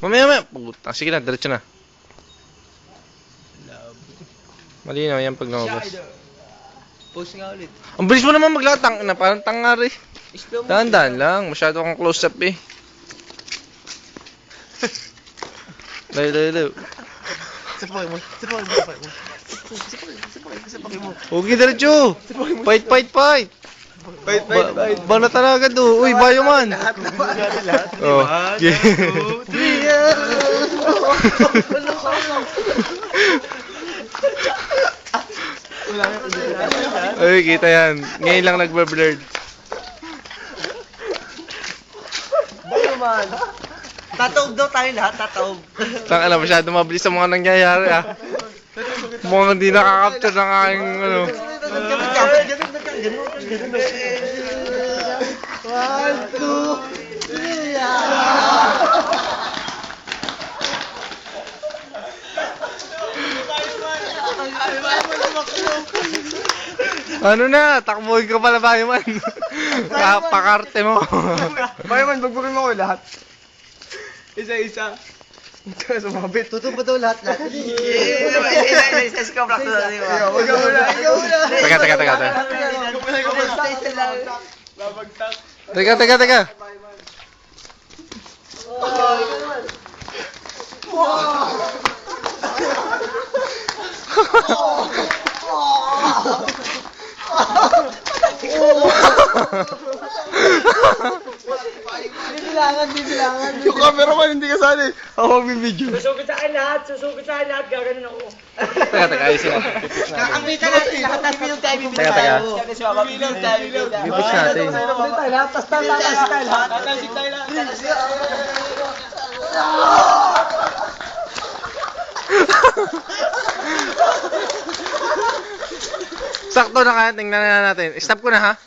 Mamaya. Puta. Sige na, diretso na. Malinaw yan pag lumabas. Post nga ulit. Ang bilis mo naman maglatang na, parang tangari. Slow mo. Dahan-dahan lang, masyado kang close up eh. Layo. Sapakin mo. Huwag yung diretso. Fight. Fight. Bana talaga to. Uy, bayo man. Lahat. Oh. One, two, three. Uy, kita yan. Ngayon lang nagbe-blurred. Bayo man. Tataob daw tayo lahat, tataob. Tangina, masyado mabilis ang mga nangyayari ah. Mukhang hindi nakaka-capture ng aking ano. Ganun. 1, 2, 3. Ano na, takbuhin ka pala bayo man. Pakarte mo. Bayo man, bagbukin mo ko lahat. Isa-isa. Sumabit. Tutup ba daw lahat? Isa-isa ka, prakto na. Ikaw muna. Teka. Isa-isa lang. Babagtak. Teka. Bibilangan. Yung cameraman hindi kasali. Ako magbibideo. Susugod sa akin lahat, gaganon ako. Teka, ayusin natin. Kakamita natin lahat ng bilog tayo bibili Teka. tayo. Bilog tayo. Bibits natin. Lahat, tas tatasik tayo lahat. Tatasik tayo lahat. Sakto na kaya, tingnan na natin. Stop ko na ha.